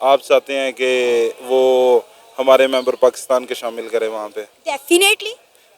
आप चाहते हैं कि वो हमारे मेंबर पाकिस्तान के शामिल करें वहाँ पे? डेफिनेटली।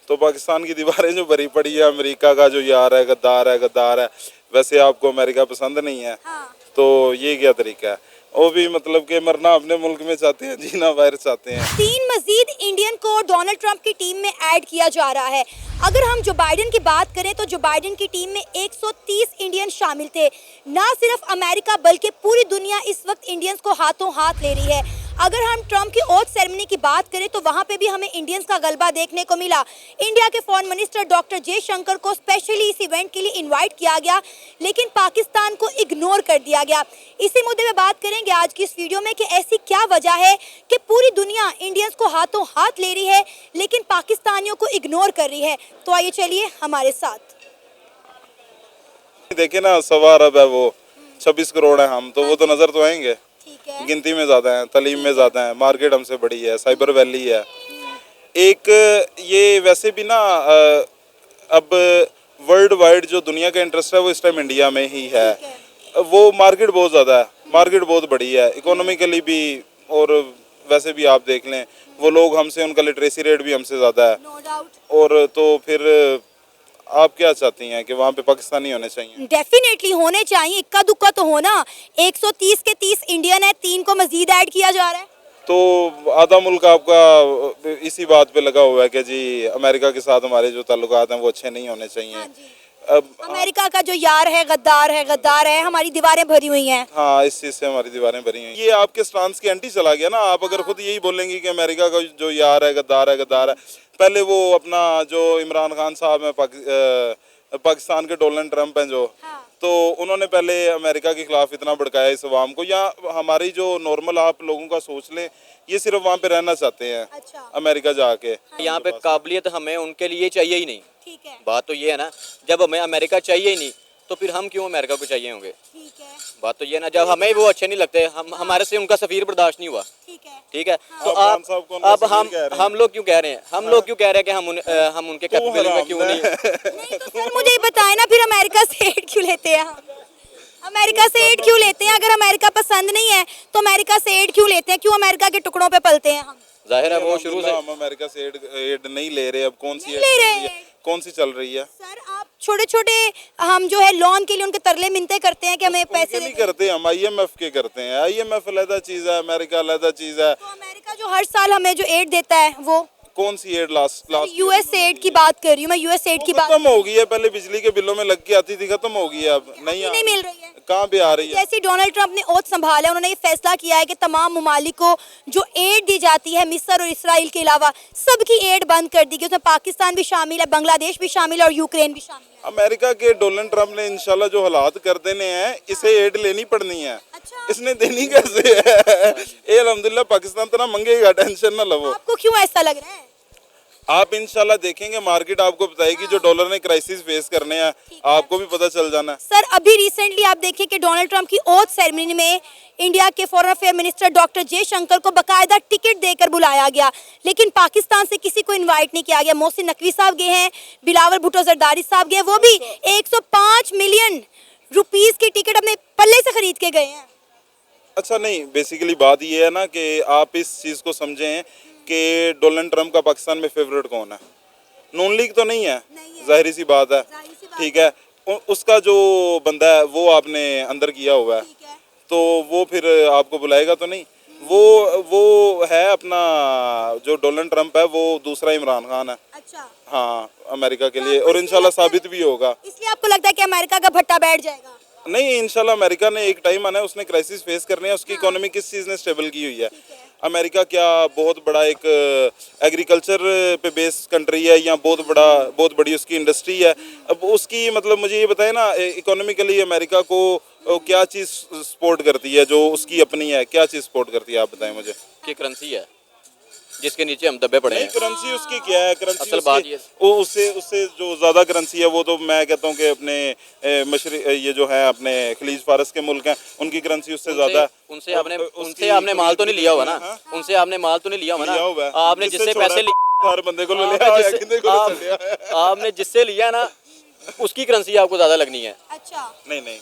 तो पाकिस्तान की दीवारें जो भरी पड़ी है, अमेरिका का जो यार है, गद्दार है, गद्दार है। वैसे आपको अमेरिका पसंद नहीं है, हाँ। तो ये क्या तरीका है? वो भी मतलब कि मरना अपने मुल्क में चाहते हैं, जीना बाहर चाहते हैं। 3 मजीद इंडियन को डोनाल्ड ट्रंप की टीम में ऐड किया जा रहा है। अगर हम जो बाइडेन की बात करें तो जो बाइडेन की टीम में 130 इंडियन शामिल थे। ना सिर्फ अमेरिका बल्कि पूरी दुनिया इस वक्त इंडियंस को हाथों हाथ ले रही है। अगर हम ट्रंप की ओथ सेरेमनी की बात करें तो वहाँ पे भी हमें इंडियंस का गलबा देखने को मिला। इंडिया के फॉरेन मिनिस्टर डॉक्टर जयशंकर को स्पेशली इस इवेंट के लिए इनवाइट किया गया, लेकिन पाकिस्तान को इग्नोर कर दिया गया। इसी मुद्दे पे बात करेंगे आज की इस वीडियो में कि ऐसी क्या वजह है कि पूरी दुनिया इंडियंस को हाथों हाथ ले रही है लेकिन पाकिस्तानियों को इग्नोर कर रही है। तो आइए चलिए हमारे साथ। देखे ना, 1.25 अरब है वो, 26 करोड़ है हम, तो वो तो नजर तो आएंगे। ठीक है। गिनती में ज्यादा है, तालीम में ज्यादा है, मार्केट हमसे बड़ी है, साइबर वैली है एक। ये वैसे भी ना अब वर्ल्ड वाइड जो दुनिया का इंटरेस्ट है वो इस टाइम इंडिया में ही है। वो मार्केट बहुत ज़्यादा है, मार्केट बहुत बड़ी है इकोनॉमिकली भी, और वैसे भी आप देख लें वो लोग हमसे, उनका लिटरेसी रेट भी हमसे ज़्यादा है। No doubt. और तो फिर आप क्या चाहती हैं कि वहाँ पे पाकिस्तानी होने चाहिए? डेफिनेटली होने चाहिए, इक्का दुक्का तो होना। 130 के 30 इंडियन है, 3 को मजीद ऐड किया जा रहा है। तो आधा मुल्क आपका इसी बात पे लगा हुआ है कि जी अमेरिका के साथ हमारे जो ताल्लुकात हैं वो अच्छे नहीं होने चाहिए। हाँ जी। अब अमेरिका का जो यार है, गद्दार है, गद्दार है, हमारी दीवारें भरी हुई हैं। हाँ, इस चीज़ से हमारी दीवारें भरी हुई हैं। ये आपके स्टांस के एंटी चला गया ना। आप अगर खुद यही बोलेंगी कि अमेरिका का जो यार है, गद्दार है, गद्दार है। पहले वो अपना जो इमरान खान साहब हैं, पाकिस्तान के डोनाल्ड ट्रंप हैं जो, हाँ। तो उन्होंने पहले अमेरिका के खिलाफ इतना भड़काया इस अवाम को। या हमारी जो नॉर्मल आप लोगों का सोच लें, ये सिर्फ वहाँ पे रहना चाहते हैं अच्छा। अमेरिका जाके। यहाँ पे काबिलियत हमें उनके लिए चाहिए ही नहीं। ठीक है। बात तो ये है ना, जब हमें अमेरिका चाहिए ही नहीं तो फिर हम क्यों अमेरिका को चाहिए होंगे। ठीक है। बात तो ये है ना, जब हमें वो अच्छे नहीं लगते, हमारे से उनका सफीर बर्दाश्त नहीं हुआ। ठीक है। ठीक है। तो खान आप साहब को उनका अब सफीर कह रहे हैं। हम लोग क्यों कह रहे हैं, हम लोग क्यों कह रहे हैं कि हम उनके कैपेबल में क्यों नहीं। नहीं तो सर मुझे ये बताएं ना, फिर अमेरिका से एड क्यों लेते हैं हम? अमेरिका से एड क्यों लेते हैं? अगर अमेरिका पसंद नहीं है तो अमेरिका से एड क्यों लेते हैं? क्यों अमेरिका के टुकड़ों पे पलते हैं हम? जाहिर है वो शुरू से हम अमेरिका से एड नहीं ले रहे। अब कौन सी नहीं ले रहे हैं। कौन सी चल रही है? सर आप छोटे छोटे हम जो है लोन के लिए उनके तरले मिन्नतें करते हैं कि हमें पैसे उनके नहीं करते, हम IMF के करते हैं। IMF अलग चीज़ है, अमेरिका अलग चीज़ है। तो अमेरिका जो हर साल हमें जो एड देता है वो कौन सी एड? लास्ट यूएस एड की बात कर रही हूँ मैं, यूएस एड की बात। खत्म हो गई है। पहले बिजली के बिलों में लग के आती थी, खत्म हो गई है। अब नहीं मिल रही है। कहाँ पे आ रही है? जैसे डोनाल्ड ट्रंप ने ओथ संभाला है, उन्होंने ये फैसला किया है कि तमाम ममालिक को जो एड दी जाती है मिस्र और इसराइल के अलावा सबकी एड बंद कर दी गई। उसमें पाकिस्तान भी शामिल है, बांग्लादेश भी शामिल है और यूक्रेन भी शामिल है। अमेरिका के डोनाल्ड ट्रंप ने इंशाल्लाह जो हालात कर देने हैं, इसे एड लेनी पड़नी है। अच्छा। इसने देनी कैसे है? ये अल्हम्दुलिल्लाह पाकिस्तान तो ना मंगेगा, टेंशन ना लो। आपको क्यों ऐसा लग रहा है? आप इंशाल्लाह देखेंगे, मार्केट आपको बताएगी जो डॉलर ने क्राइसिस फेस करने हैं, आपको भी पता चल जाना है। सर अभी रिसेंटली आप देखिए कि डोनाल्ड ट्रंप की ओथ सेरेमनी में इंडिया के foreign affair minister doctor Jaishankar को बकायदा टिकट देकर बुलाया गया, लेकिन पाकिस्तान से किसी को इनवाइट नहीं किया गया। मोहसिन नकवी साहब गए हैं, बिलावल भुट्टो जरदारी साहब गए, वो भी 105 मिलियन रुपीस की टिकट अपने पल्ले से खरीद के गए हैं। अच्छा, नहीं, बेसिकली बात ये है ना कि आप इस चीज़ को समझें कि डोनाल्ड ट्रंप का पाकिस्तान में फेवरेट कौन है? नून लीग तो नहीं है, जाहिर सी बात है। ठीक है, उसका जो बंदा है वो आपने अंदर किया हुआ है, तो वो फिर आपको बुलाएगा तो नहीं। वो है अपना, जो डोनाल्ड ट्रंप है वो दूसरा इमरान खान है। अच्छा। हाँ, अमेरिका के लिए, और इंशाल्लाह साबित भी होगा। इसलिए आपको लगता है कि अमेरिका का भट्टा बैठ जाएगा? नहीं, इंशाल्लाह अमेरिका ने एक टाइम आना है, उसने क्राइसिस फेस करने हैं। उसकी इकोनॉमी किस चीज़ ने स्टेबल की हुई है? अमेरिका क्या बहुत बड़ा एक एग्रीकल्चर पे बेस्ड कंट्री है, या बहुत बड़ी उसकी इंडस्ट्री है। अब उसकी मतलब मुझे ये बताए ना, इकोनॉमिकली अमेरिका को क्या चीज़ सपोर्ट करती है जो उसकी अपनी है? क्या चीज़ सपोर्ट करती है, आप बताएं मुझे। की करेंसी है जिसके नीचे हम दबे पड़े हैं। करेंसी उसकी क्या है? करेंसी असल बात ये उससे जो ज़्यादा करेंसी है वो तो मैं कहता हूँ कि अपने ये जो है अपने खलीज फारस के मुल्क हैं, उनकी करेंसी उससे ज़्यादा है। उनसे आपने माल तो नहीं लिया हुआ ना, उनसे आपने माल तो नहीं लिया हुआ ना। आपने जिससे पैसे हर बंदे को लिया, आपने जिससे लिया ना उसकी करेंसी आपको ज़्यादा लगनी है। अच्छा। नहीं,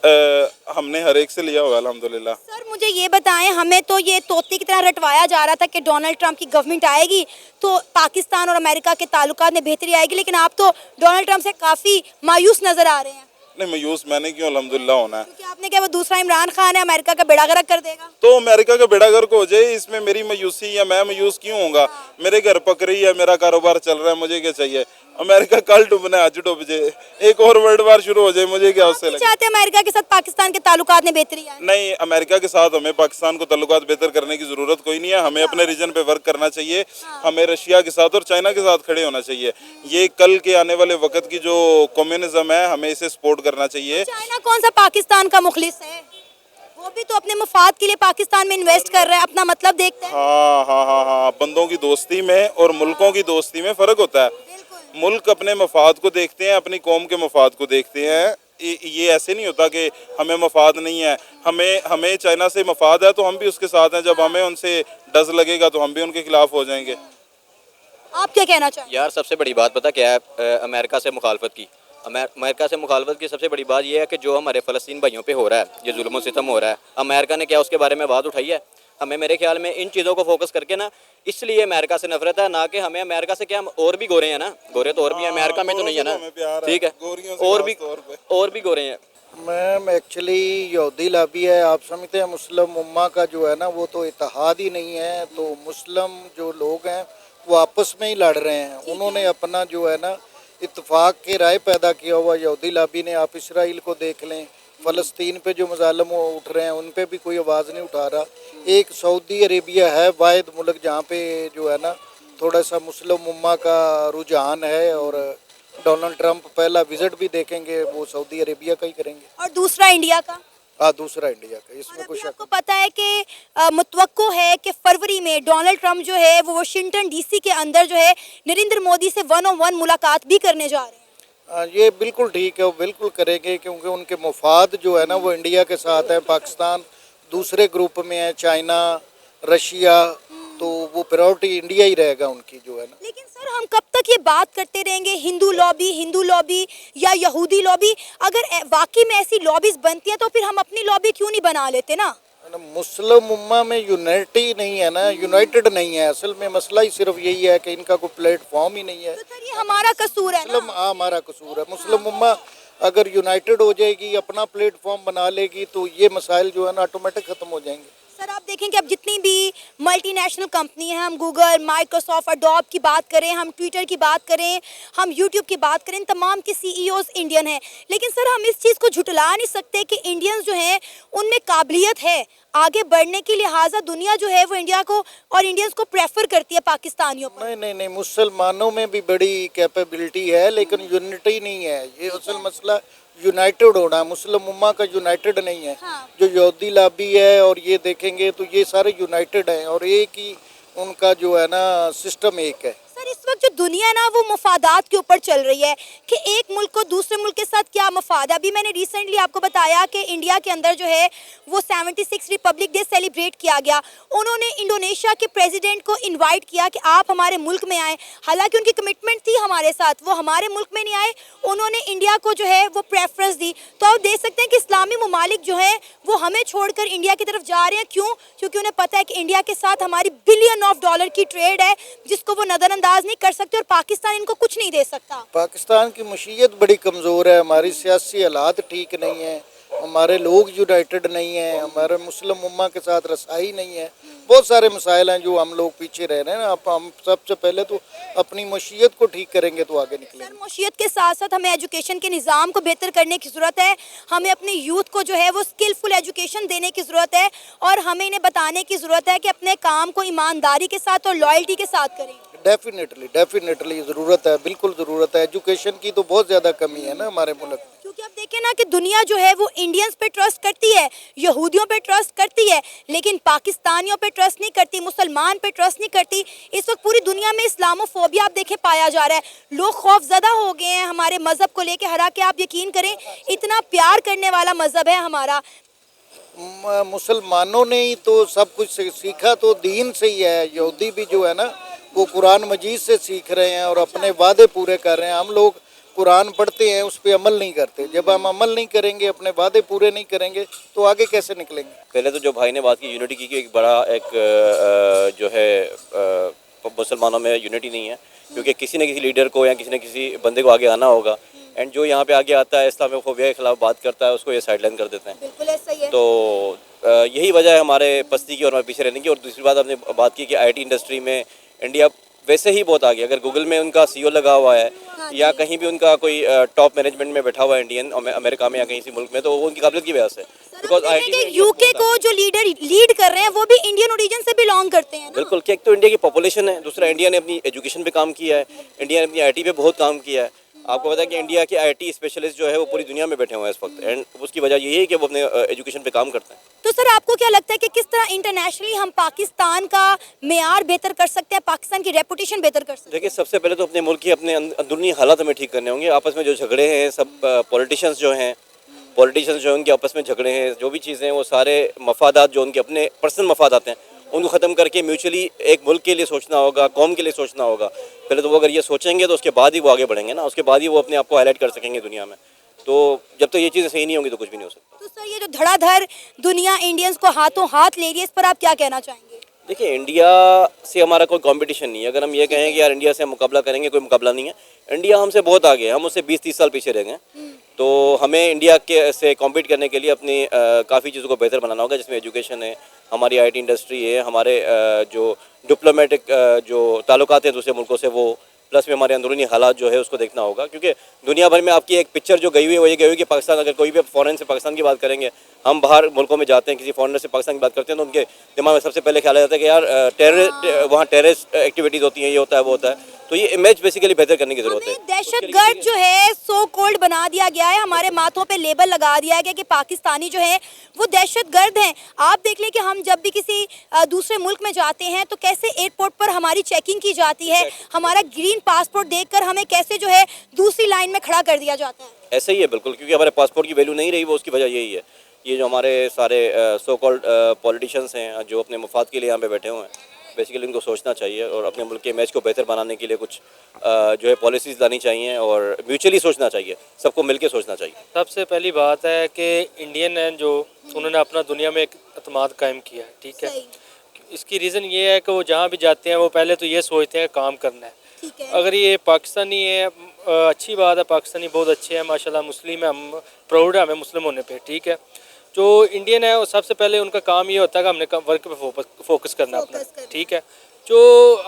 हमने हर एक से लिया हुआ अल्हम्दुलिल्लाह। सर मुझे ये बताएं, हमें तो ये तोते की तरह रटवाया जा रहा था कि डोनाल्ड ट्रंप की गवर्नमेंट आएगी तो पाकिस्तान और अमेरिका के ताल्लुकात में बेहतरी आएगी, लेकिन आप तो डोनाल्ड ट्रंप से काफ़ी मायूस नज़र आ रहे हैं। नहीं, मायूस मैंने क्यों, अल्हम्दुलिल्लाह होना है। क्योंकि आपने क्या वो दूसरा इमरान खान है, अमेरिका का बेड़ा गर्क कर देगा। तो अमेरिका का बेड़ा गर्क हो जाए, इसमें मेरी मायूसी या मैं मायूस क्यों होऊंगा? मेरे घर पक रही है, मेरा कारोबार चल रहा है, मुझे क्या चाहिए? अमेरिका कल डूबना है, आज डूब जाए, एक और वर्ल्ड वार शुरू हो जाए, मुझे क्या उससे आप लगे? चाहते हैं अमेरिका के साथ पाकिस्तान के ताल्लुकात में बेहतरी आए? नहीं, अमेरिका के साथ हमें पाकिस्तान को ताल्लुकात बेहतर करने की ज़रूरत कोई नहीं है। हमें अपने रीजन पे वर्क करना चाहिए। हमें रशिया के साथ और चाइना के साथ खड़े होना चाहिए। ये कल के आने वाले वक्त की जो कम्युनिज्म है, हमें इसे सपोर्ट करना चाहिए। चाइना कौन सा पाकिस्तान का मुखलिस है? वो भी तो अपने मफाद के लिए पाकिस्तान में इन्वेस्ट कर रहा है, अपना मतलब देखते हैं। हाँ हाँ हाँ हाँ, बंदों की दोस्ती में और मुल्कों की दोस्ती में फ़र्क होता है। मुल्क अपने मफाद को देखते हैं, अपनी कौम के मफाद को देखते हैं। ये ऐसे नहीं होता कि हमें मफाद नहीं है। हमें चाइना से मफाद है तो हम भी उसके साथ हैं। जब हमें उनसे डज लगेगा तो हम भी उनके खिलाफ हो जाएंगे। आप क्या कहना चाहेंगे? यार सबसे बड़ी बात पता क्या है, अमेरिका से मुखालफत की। अमेरिका से मुखालफत की सबसे बड़ी बात यह है कि जो हमारे फ़लस्तीन भाइयों पे हो रहा है, ये जुल्म सितम हो रहा है, अमेरिका ने क्या उसके बारे में बात उठाई है? हमें मेरे ख्याल में इन चीज़ों को फोकस करके ना, इसलिए अमेरिका से नफरत है, ना कि हमें अमेरिका से क्या, हम और भी गोरे हैं ना, गोरे तो और भी हैं, अमेरिका में तो नहीं है ना, ठीक है, और भी गोरे हैं। मैम एक्चुअली यहूदी लाबी है, आप समझते हैं मुस्लिम उम्मा का जो है ना वो तो इत्तेहाद ही नहीं है। तो मुस्लिम जो लोग हैं वो आपस में ही लड़ रहे हैं। उन्होंने अपना जो है ना इत्तेफाक के राय पैदा किया हुआ यहूदी लाबी ने। आप इसराइल को देख लें, फ़लस्तीन पे जो मज़ालम उठ रहे हैं उन पे भी कोई आवाज़ नहीं उठा रहा। एक सऊदी अरेबिया है वाहिद मुल्क जहाँ पे जो है ना थोड़ा सा मुस्लिम उम्मा का रुझान है, और डोनाल्ड ट्रंप पहला विजिट भी देखेंगे वो सऊदी अरेबिया का ही करेंगे। और दूसरा इंडिया का? हाँ, दूसरा इंडिया का, और इसमें अभी कुछ शक आपको पता है कि मुतवक्को है कि फरवरी में डोनाल्ड ट्रंप जो है वो वाशिंगटन डीसी के अंदर जो है नरेंद्र मोदी से 1-on-1 मुलाकात भी करने जा रहे हैं। ये बिल्कुल ठीक है, वो बिल्कुल करेंगे क्योंकि उनके मफाद जो है ना वो इंडिया के साथ है। पाकिस्तान दूसरे ग्रुप में है, चाइना, रशिया, तो वो प्रायोरिटी इंडिया ही रहेगा उनकी जो है ना। लेकिन सर हम कब तक ये बात करते रहेंगे हिंदू लॉबी या यहूदी लॉबी? अगर वाकई में ऐसी लॉबीज बनती हैं तो फिर हम अपनी लॉबी क्यों नहीं बना लेते ना? मुस्लिम उम्मा में यूनाइटी नहीं है ना, यूनाइटेड नहीं है। असल में मसला ही सिर्फ यही है कि इनका कोई प्लेटफॉर्म ही नहीं है। तो सर ये हमारा कसूर है ना? हमारा कसूर है। मुस्लिम उम्मा अगर यूनाइटेड हो जाएगी, अपना प्लेटफॉर्म बना लेगी, तो ये मसाइल जो है ना ऑटोमेटिक ख़त्म हो जाएंगे। सर आप देखें कि अब जितनी भी मल्टीनेशनल कंपनी हैं, हम गूगल, माइक्रोसॉफ्ट, अडोब की बात करें, हम ट्विटर की बात करें, हम यूट्यूब की बात करें, तमाम के सीईओज इंडियन हैं। लेकिन सर हम इस चीज़ को झुटला नहीं सकते कि इंडियंस जो हैं उनमें काबिलियत है आगे बढ़ने की, लिहाजा दुनिया जो है वो इंडिया को और इंडियंस को प्रेफर करती है पाकिस्तानियों पर। नहीं, मुसलमानों में भी बड़ी कैपेबिलिटी है लेकिन यूनिटी नहीं है। ये असल मसला यूनाइटेड होना, मुस्लिम उम्मा का यूनाइटेड नहीं है। हाँ। जो यहूदी लाबी है और ये देखेंगे तो ये सारे यूनाइटेड हैं और एक ही उनका जो है ना सिस्टम एक है। सर इस वक्त जो दुनिया है ना वो मफादात के ऊपर चल रही है कि एक मुल्क को दूसरे मुल्क के साथ क्या मफाद है। अभी मैंने रिसेंटली आपको बताया कि इंडिया के अंदर जो है वो 76 रिपब्लिक डे सेलिब्रेट किया गया। उन्होंने इंडोनेशिया के प्रेसिडेंट को इनवाइट किया कि आप हमारे मुल्क में आए, हालांकि उनकी कमिटमेंट थी हमारे साथ, वो हमारे मुल्क में नहीं आए, उन्होंने इंडिया को जो है वो प्रेफरेंस दी। तो आप देख सकते हैं कि इस्लामी ममालिक जो है वो हमें छोड़कर इंडिया की तरफ जा रहे हैं। क्यों? क्योंकि उन्हें पता है कि इंडिया के साथ हमारी बिलियन ऑफ डॉलर की ट्रेड है जिसको वो नज़रअंदाज नहीं कर सकते और पाकिस्तान इनको कुछ नहीं दे सकता। पाकिस्तान की मशीयत बड़ी कमज़ोर है, हमारी सियासी हालात ठीक नहीं है, हमारे लोग यूनाइटेड नहीं हैं, हमारे मुस्लिम उम्मा के साथ रसाई नहीं है। बहुत सारे मसाइल हैं जो हम लोग पीछे रह रहे हैं ना। हम सबसे पहले तो अपनी मशीयत को ठीक करेंगे तो आगे निकलेंगे। सर मशीयत के साथ साथ हमें एजुकेशन के निज़ाम को बेहतर करने की ज़रूरत है। हमें अपने यूथ को जो है वो स्किलफुल एजुकेशन देने की ज़रूरत है और हमें इन्हें बताने की ज़रूरत है कि अपने काम को ईमानदारी के साथ और लॉयल्टी के साथ करें। डेफिनेटली ज़रूरत है, बिल्कुल ज़रूरत है। एजुकेशन की तो बहुत ज़्यादा कमी है ना हमारे मुल्क में। क्योंकि अब देखें ना कि दुनिया जो है वो इंडियंस पे ट्रस्ट करती है, यहूदियों पे ट्रस्ट करती है, लेकिन पाकिस्तानियों पे ट्रस्ट नहीं करती, मुसलमान पे ट्रस्ट नहीं करती। इस वक्त पूरी दुनिया में इस्लामोफोबिया आप देखें पाया जा रहा है। लोग खौफजदा हो गए हैं हमारे मज़हब को लेके। हालांकि आप यकीन करें इतना प्यार करने वाला मज़हब है हमारा। मुसलमानों ने ही तो सब कुछ सीखा तो दीन से ही है। यहूदी भी जो है ना वो कुरान मजीद से सीख रहे हैं और अपने वादे पूरे कर रहे हैं। हम लोग कुरान पढ़ते हैं उस पर अमल नहीं करते। जब हम अमल नहीं करेंगे, अपने वादे पूरे नहीं करेंगे, तो आगे कैसे निकलेंगे? पहले तो जो भाई ने बात की यूनिटी की कि एक बड़ा एक जो है मुसलमानों में यूनिटी नहीं है, क्योंकि किसी न किसी लीडर को या किसी न किसी बंदे को आगे आना होगा। एंड जो यहाँ पे आगे आता है इस्लामोफोबिया के खिलाफ बात करता है, उसको ये साइडलाइन कर देते हैं। बिल्कुल ऐसा ही है। तो यही वजह है हमारे पस्ती की और हमारे पीछे रहने की। और दूसरी बात आपने बात की कि आईटी इंडस्ट्री में इंडिया वैसे ही बहुत आगे। अगर गूगल में उनका सीईओ लगा हुआ है या कहीं भी उनका कोई टॉप मैनेजमेंट में बैठा हुआ है इंडियन अमेरिका में या कहीं सी मुल्क में, तो वो उनकी काबिलियत की वजह से। बिकॉज आईटी यूके को जो लीड कर रहे हैं वो भी इंडियन ओरिजिन से बिलोंग करते हैं ना? बिल्कुल, कि एक तो इंडिया की पॉपुलेशन है, दूसरा इंडिया ने अपनी एजुकेशन पे काम किया है, इंडिया ने अपनी आईटी पे बहुत काम किया है। आपको पता है कि इंडिया के आईटी स्पेशलिस्ट जो है वो पूरी दुनिया में बैठे हुए हैं इस वक्त। एंड उसकी वजह यही है कि वो अपने एजुकेशन पे काम करते हैं। तो सर आपको क्या लगता है कि किस तरह इंटरनेशनली हम पाकिस्तान का मेयार बेहतर कर सकते हैं, पाकिस्तान की रेपुटेशन बेहतर कर सकते हैं? देखिए, सबसे पहले तो अपने मुल्क के अपने अंदरूनी हालात हमें ठीक करने होंगे। आपस में जो झगड़े हैं, सब पॉलिटिशियंस जो हैं उनके आपस में झगड़े हैं, जो भी चीज़ें हैं वो सारे मफादात जो उनके अपने पर्सनल मफादात हैं उनको ख़त्म करके म्यूचुअली एक मुल्क के लिए सोचना होगा, कौम के लिए सोचना होगा। पहले तो वो अगर ये सोचेंगे तो उसके बाद ही वो आगे बढ़ेंगे ना, उसके बाद ही वो अपने आप को हाईलाइट कर सकेंगे दुनिया में। तो जब तक ये चीज़ें सही नहीं होंगी तो कुछ भी नहीं हो सकता। तो सर ये जो धड़ाधड़ दुनिया इंडियंस को हाथों हाथ ले रही है, इस पर आप क्या कहना चाहेंगे? देखिए, इंडिया से हमारा कोई कंपटीशन नहीं है। अगर हम ये कहें कि यार इंडिया से हम मुकाबला करेंगे, कोई मुकाबला नहीं है। इंडिया हमसे बहुत आगे है, हम उससे 20-30 साल पीछे रह गए। तो हमें इंडिया के से कॉम्पीट करने के लिए अपनी काफ़ी चीज़ों को बेहतर बनाना होगा, जिसमें एजुकेशन है, हमारी आईटी इंडस्ट्री है, हमारे जो डिप्लोमेटिक जो ताल्लुकात हैं दूसरे मुल्कों से वो, प्लस में हमारे अंदरूनी हालात जो है उसको देखना होगा। क्योंकि दुनिया भर में आपकी एक पिक्चर जो गई हुई है वो ये गई हुई कि पाकिस्तान, अगर कोई भी फॉरेन से पाकिस्तान की बात करेंगे, हम बाहर मुल्कों में जाते हैं, किसी फॉरेनर से पाकिस्तान की बात करते हैं, तो उनके दिमाग में सबसे पहले ख्याल आ जाता है कि यार वहाँ टेररिस्ट एक्टिविटीज़ होती हैं, ये होता है, वो होता है। तो ये इमेज बेसिकली बेहतर करने की ज़रूरत है। दहशतगर्द जो है सो कोल्ड बना दिया गया है, हमारे माथों पे लेबल लगा दिया गया कि पाकिस्तानी जो है वो दहशतगर्द हैं। आप देख लें कि हम जब भी किसी दूसरे मुल्क में जाते हैं तो कैसे एयरपोर्ट पर हमारी चेकिंग की जाती है, हमारा ग्रीन पासपोर्ट देखकर हमें कैसे जो है दूसरी लाइन में खड़ा कर दिया जाता है। ऐसा ही है बिल्कुल, क्योंकि हमारे पासपोर्ट की वैल्यू नहीं रही, वो उसकी वजह यही है। ये जो हमारे सारे सो कॉल्ड पॉलिटिशियंस हैं जो अपने मुफाद के लिए यहाँ पे बैठे हुए हैं, बेसिकली उनको सोचना चाहिए और अपने मुल्क के इमेज को बेहतर बनाने के लिए कुछ जो है पॉलिसीज़ लानी चाहिए और म्यूचुअली सोचना चाहिए, सबको मिलके सोचना चाहिए। सबसे पहली बात है कि इंडियन हैं जो उन्होंने अपना दुनिया में एक अतमाद कायम किया है, ठीक है। इसकी रीज़न ये है कि वो जहाँ भी जाते हैं वो पहले तो ये सोचते हैं काम करना है। ठीक है। अगर ये पाकिस्तानी है, अच्छी बात है, पाकिस्तानी बहुत अच्छे हैं माशाल्लाह, मुस्लिम है, हम प्राउड है हमें मुस्लिम होने पे, ठीक है। जो इंडियन है वो सबसे पहले उनका काम ये होता है कि हमने वर्क पे फोकस करना अपना, ठीक है। जो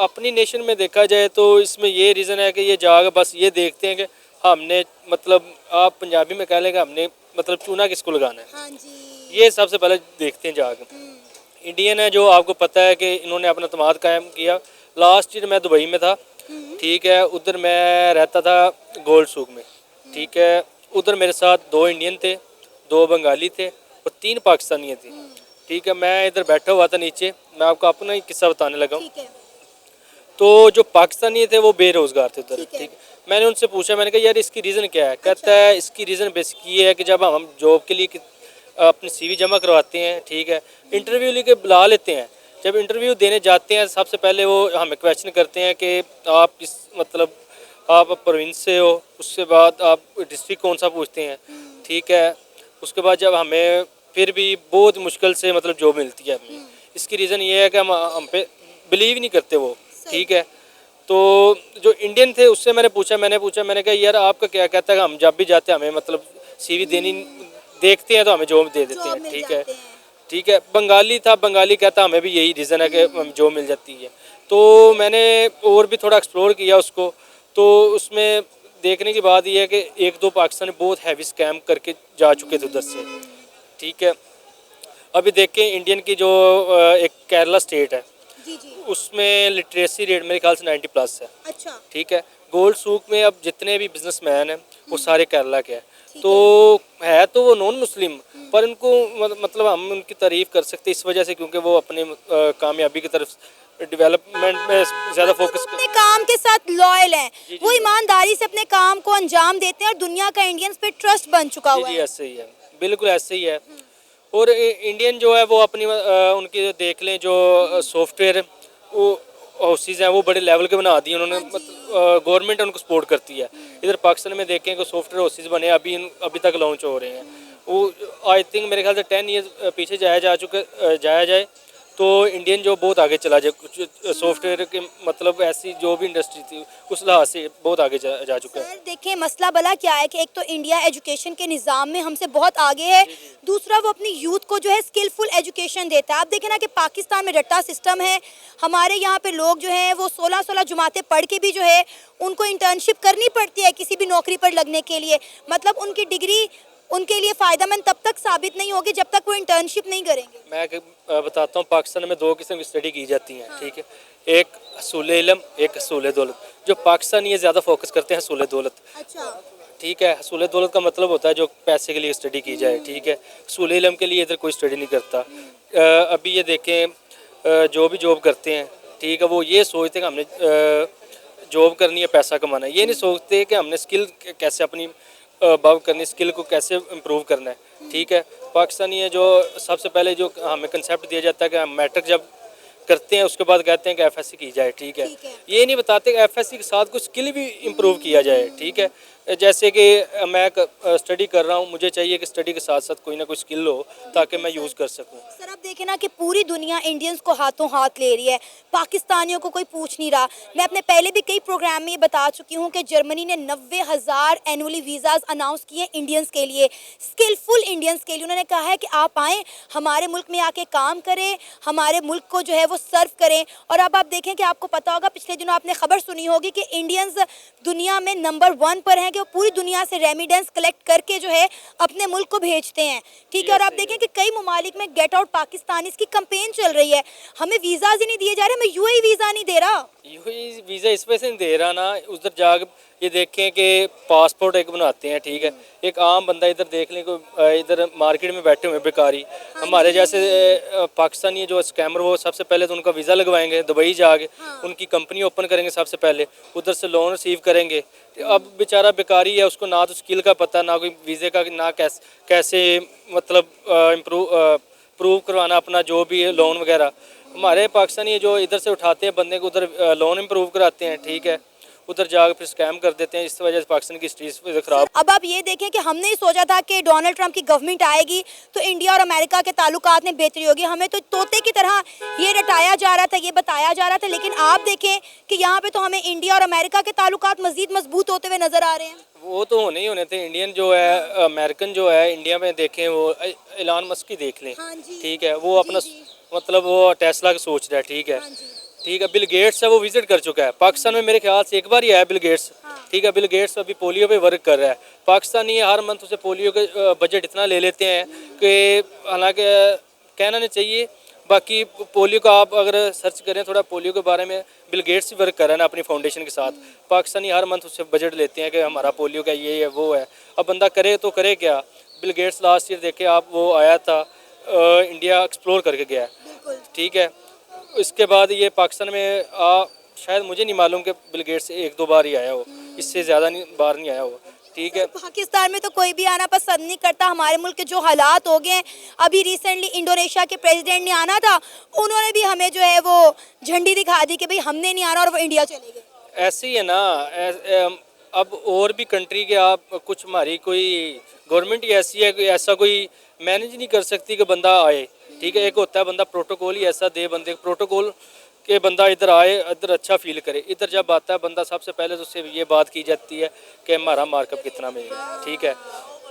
अपनी नेशन में देखा जाए तो इसमें ये रीज़न है कि ये जाकर बस ये देखते हैं कि हमने मतलब आप पंजाबी में कह लेंगे हमने मतलब चूना किसको लगाना है, हाँ जी। ये सबसे पहले देखते हैं जाकर। इंडियन है जो आपको पता है कि इन्होंने अपना तमाद कायम किया। लास्ट ईयर मैं दुबई में था, ठीक है, उधर मैं रहता था गोल्ड सूक में, ठीक है। उधर मेरे साथ 2 इंडियन थे, 2 बंगाली थे और 3 पाकिस्तानी थे, ठीक है। मैं इधर बैठा हुआ था नीचे, मैं आपको अपना ही किस्सा बताने लगा हूँ। तो जो पाकिस्तानी थे वो बेरोज़गार थे उधर, ठीक है। मैंने उनसे पूछा, मैंने कहा यार इसकी रीज़न क्या है? कहता है इसकी रीज़न बेसिक ये है कि जब हम जॉब के लिए अपनी CV जमा करवाते हैं, ठीक है, इंटरव्यू लेके बुला लेते हैं, जब इंटरव्यू देने जाते हैं सबसे पहले वो हमें क्वेश्चन करते हैं कि आप इस मतलब आप प्रोविंस से हो, उसके बाद आप डिस्ट्रिक्ट कौन सा पूछते हैं, ठीक है। उसके बाद जब हमें फिर भी बहुत मुश्किल से मतलब जॉब मिलती है हमें। इसकी रीज़न ये है कि हम पे बिलीव नहीं करते वो, ठीक है। तो जो इंडियन थे उससे मैंने पूछा, मैंने कहा यार आपका क्या कहता है? हम जब भी जाते हैं हमें मतलब CV देनी देखते हैं तो हमें जॉब दे देते हैं, ठीक है, ठीक है। बंगाली था, बंगाली कहता हमें भी यही रीज़न है कि जॉब मिल जाती है। तो मैंने और भी थोड़ा एक्सप्लोर किया उसको, तो उसमें देखने की बात यह है कि 1-2 पाकिस्तानी बहुत हैवी स्कैम करके जा चुके थे उधर से, ठीक है। अभी देखें इंडियन की जो एक केरला स्टेट है, उसमें लिटरेसी रेट मेरे ख्याल से 90+ है, अच्छा, ठीक है। गोल्ड सूक में अब जितने भी बिजनेसमैन हैं वो सारे केरला के हैं। तो है तो वो नॉन मुस्लिम, पर उनको मतलब हम उनकी तारीफ़ कर सकते इस वजह से क्योंकि वो अपने कामयाबी की तरफ डेवलपमेंट में ज़्यादा फोकस अपने काम के साथ लॉयल हैं, वो ईमानदारी से अपने काम को अंजाम देते हैं और दुनिया का इंडियंस पे ट्रस्ट बन चुका हुआ जी है। ऐसे ही है, बिल्कुल ऐसे ही है। और इंडियन जो है वो अपनी उनकी देख लें जो सॉफ्टवेयर वो हाउसेज हैं वो बड़े लेवल के बना दिए उन्होंने, मतलब गवर्नमेंट उनको सपोर्ट करती है। इधर पाकिस्तान में देखें कि सॉफ्टवेयर हाउसेज बने अभी तक लॉन्च हो रहे हैं। वो आई थिंक मेरे ख्याल से 10 ईयर्स पीछे जाया जाए तो इंडियन जो बहुत आगे चला जाए, कुछ सॉफ्टवेयर के मतलब ऐसी जो भी इंडस्ट्री थी उस लिहाज से बहुत आगे जा चुका है। सर देखिए मसला भला क्या है कि एक तो इंडिया एजुकेशन के निज़ाम में हमसे बहुत आगे है, दूसरा वो अपनी यूथ को जो है स्किलफुल एजुकेशन देता है। आप देखें ना कि पाकिस्तान में रट्टा सिस्टम है, हमारे यहाँ पे लोग जो हैं वो 16-16 जुमातें पढ़ के भी जो है उनको इंटर्नशिप करनी पड़ती है किसी भी नौकरी पर लगने के लिए। मतलब उनकी डिग्री उनके लिए फ़ायदेमंद तब तक साबित नहीं होगी जब तक वो इंटर्नशिप नहीं करेंगे। मैं बताता हूँ, पाकिस्तान में 2 किस्म की स्टडी की जाती हैं, ठीक है। एक हसूल इल्म, एक हसूल दौलत। जो पाकिस्तानी ये ज़्यादा फोकस करते हैं हसूल दौलत, अच्छा, ठीक है। हसूल दौलत का मतलब होता है जो पैसे के लिए स्टडी की जाए, ठीक है। हसूल इल्म के लिए इधर कोई स्टडी नहीं करता। अभी ये देखें जो भी जॉब करते हैं, ठीक है, वो ये सोचते हैं कि हमने जॉब करनी है, पैसा कमाना है। ये नहीं सोचते कि हमने स्किल कैसे अपनी बाव करनी, स्किल को कैसे इम्प्रूव करना है, ठीक है। पाकिस्तानी है जो सबसे पहले जो हमें कंसेप्ट दिया जाता है कि हम मैट्रिक जब करते हैं उसके बाद कहते हैं कि एफएससी की जाए, ठीक है। ये नहीं बताते कि एफएससी के साथ कुछ स्किल भी इम्प्रूव किया जाए, ठीक है। जैसे कि मैं स्टडी कर रहा हूँ, मुझे चाहिए कि स्टडी के साथ साथ कोई ना कोई स्किल हो ताकि मैं यूज़ कर सकूँ। सर आप देखें ना कि पूरी दुनिया इंडियंस को हाथों हाथ ले रही है, पाकिस्तानियों को कोई पूछ नहीं रहा। मैं अपने पहले भी कई प्रोग्राम में ये बता चुकी हूँ कि जर्मनी ने 90,000 एनुअली वीज़ाज अनाउंस किए हैं इंडियंस के लिए, स्किलफुल इंडियंस के लिए। उन्होंने कहा है कि आप आएँ, हमारे मुल्क में आके काम करें, हमारे मुल्क को जो है वो सर्व करें। और अब आप देखें कि आपको पता होगा, पिछले दिनों आपने खबर सुनी होगी कि इंडियंस दुनिया में नंबर 1 पर हैं कि वो पूरी दुनिया से रेमिडेंस कलेक्ट करके जो है अपने मुल्क को भेजते हैं, ठीक है। और आप देखें कि कई ममालिक में गेट आउट पाकिस्तानी की कैंपेन चल रही है, हमें वीज़ाज ही नहीं दिए जा रहे, हमें यूएई वीज़ा नहीं दे रहा। यूएई वीज़ा इस वजह से नहीं दे रहा ना, उधर जाकर ये देखें कि पासपोर्ट एक बनाते हैं, ठीक है। एक आम बंदा इधर देख लें, कोई इधर मार्केट में बैठे हुए बेकारी हमारे जैसे पाकिस्तानी जो स्कैमर, वो सबसे पहले तो उनका वीज़ा लगवाएंगे, दुबई जाके उनकी कंपनी ओपन करेंगे सबसे पहले, उधर से लोन रिसीव करेंगे। अब बेचारा बेकारी है, उसको ना तो स्किल का पता, ना कोई वीज़े का, ना कैसे मतलब प्रूव करवाना अपना जो भी है लोन वगैरह। हमारे पाकिस्तानी जो इधर से उठाते हैं बंदे को, उधर लोन इम्प्रूव कराते हैं, ठीक है, उधर जाकर फिर स्कैम कर देते हैं। इस वजह से पाकिस्तान की स्ट्रीट खराब। अब आप ये देखें कि हमने ही सोचा था कि डोनाल्ड ट्रंप की गवर्नमेंट आएगी तो इंडिया और अमेरिका के ताल्लुकात में बेहतरी होगी, हमें तो तोते की तरह ये रटाया जा रहा था, ये बताया जा रहा था। लेकिन आप देखें कि यहाँ पे तो हमें इंडिया और अमेरिका के ताल्लुकात मजीद मजबूत होते हुए नजर आ रहे हैं। वो तो होने ही होने थे। इंडियन जो है, अमेरिकन जो है, इंडिया में देखें वो एलन मस्क की देख लें, ठीक है, वो अपना मतलब वो टेस्ला की सोच रहा है, ठीक है, ठीक है। बिल गेट्स है, वो विजिट कर चुका है पाकिस्तान में, मेरे ख्याल से एक बार ही आया बिल गेट्स, ठीक है। बिल गेट्स अभी पोलियो पे वर्क कर रहा है। पाकिस्तानी हर मंथ उसे पोलियो के बजट इतना ले लेते हैं कि हालांकि कहना नहीं चाहिए, बाकी पोलियो का आप अगर सर्च करें थोड़ा पोलियो के बारे में, बिल गेट्स भी वर्क कर रहा है ना अपनी फाउंडेशन के साथ। पाकिस्तानी हर मंथ उससे बजट लेते हैं कि हमारा पोलियो का ये है वो है। अब बंदा करे तो करे क्या। बिल गेट्स लास्ट ईयर देखे आप, वो आया था इंडिया एक्सप्लोर करके गया है, ठीक है। इसके बाद ये पाकिस्तान में शायद मुझे नहीं मालूम कि बिल गेट्स 1-2 बार ही आया हो, इससे ज़्यादा बार नहीं आया हो, ठीक है। पाकिस्तान में तो कोई भी आना पसंद नहीं करता। हमारे मुल्क के जो हालात हो गए हैं, अभी रिसेंटली इंडोनेशिया के प्रेसिडेंट ने आना था, उन्होंने भी हमें जो है वो झंडी दिखा दी कि भाई हमने नहीं आना और वो इंडिया चले गए। ऐसे ही है ना। अब और भी कंट्री के आप कुछ, हमारी कोई गवर्नमेंट ही ऐसी है कि ऐसा कोई मैनेज नहीं कर सकती कि बंदा आए, ठीक है। एक होता है बंदा प्रोटोकॉल ही ऐसा दे बंदे को, प्रोटोकॉल के बंदा इधर आए, इधर अच्छा फील करे। इधर जब आता है बंदा, सबसे पहले तो उससे ये बात की जाती है कि हमारा मार्कअप कितना मिलेगा, ठीक है,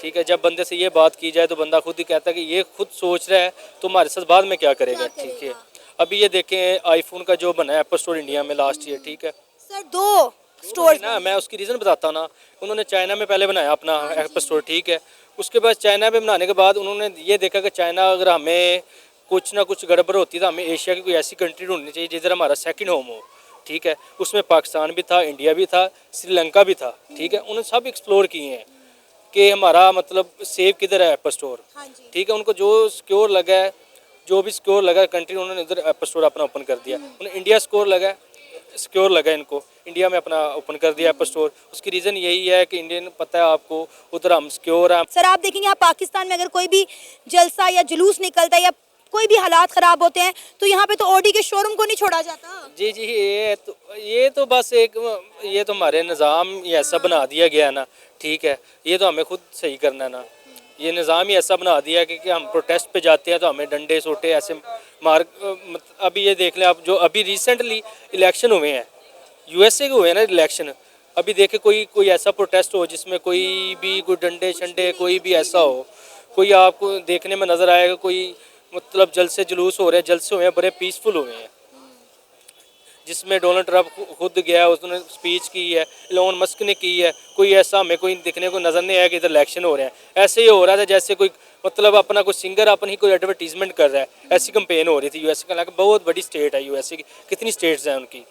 ठीक है। जब बंदे से ये बात की जाए तो बंदा खुद ही कहता है कि ये खुद सोच रहा है तो हमारे साथ बाद में क्या करेगा, ठीक है। अभी ये देखें आईफोन का जो बना है एप्पल स्टोर इंडिया में लास्ट ईयर, ठीक है सर 2 स्टोर ना, मैं उसकी रीज़न बताता हूँ ना। उन्होंने चाइना में पहले बनाया अपना एप्पल स्टोर, ठीक है। उसके बाद चाइना में बनाने के बाद उन्होंने ये देखा कि चाइना अगर हमें कुछ ना कुछ गड़बड़ होती है तो हमें एशिया की कोई ऐसी कंट्री ढूंढनी चाहिए जिधर हमारा सेकंड होम हो, ठीक है। उसमें पाकिस्तान भी था, इंडिया भी था, श्रीलंका भी था, ठीक है। उन्होंने सब एक्सप्लोर किए हैं कि हमारा मतलब सेफ किधर है एप्पल स्टोर, ठीक है। उनको जो सिक्योर लगा है, जो भी सिक्योर लगा कंट्री, उन्होंने इधर एप्पल स्टोर अपना ओपन कर दिया। उन्हें इंडिया सिक्योर लगा इनको इंडिया में अपना ओपन कर दिया एप्पल स्टोर। उसकी रीज़न यही है कि इंडियन पता है आपको, उधर हम सिक्योर हैं। सर आप देखेंगे यहाँ पाकिस्तान में अगर कोई भी जलसा या जुलूस निकलता है या कोई भी हालात ख़राब होते हैं तो यहाँ पे तो ऑडी के शोरूम को नहीं छोड़ा जाता। जी जी, ये तो बस एक, ये तो हमारे निज़ाम ही ऐसा बना दिया गया है ना, ठीक है, ये तो हमें खुद सही करना है ना। ये निज़ाम ही ऐसा बना दिया है कि हम प्रोटेस्ट पे जाते हैं तो हमें डंडे सोटे ऐसे मार, अभी ये देख लें आप, जो अभी रिसेंटली इलेक्शन हुए हैं, यूएसए के हुए हैं ना इलेक्शन, अभी देखे कोई ऐसा प्रोटेस्ट हो जिसमें कोई डंडे शंडे कोई भी ऐसा हो, कोई आपको देखने में नज़र आएगा, कोई मतलब जलसे जुलूस हो रहे हैं, जलसे हुए हैं, बड़े पीसफुल हुए हैं, जिसमें डोनाल्ड ट्रंप खुद गया, उसने स्पीच की है, इलॉन मस्क ने की है, कोई ऐसा हमें कोई दिखने को नज़र नहीं आया कि इधर इलेक्शन हो रहे हैं। ऐसे ही हो रहा था जैसे कोई मतलब अपना कोई सिंगर अपनी कोई एडवर्टीजमेंट कर रहा है, ऐसी कंपेन हो रही थी यूएसए का। बहुत बड़ी स्टेट है यूएसए की, कितनी स्टेट्स हैं उनकी।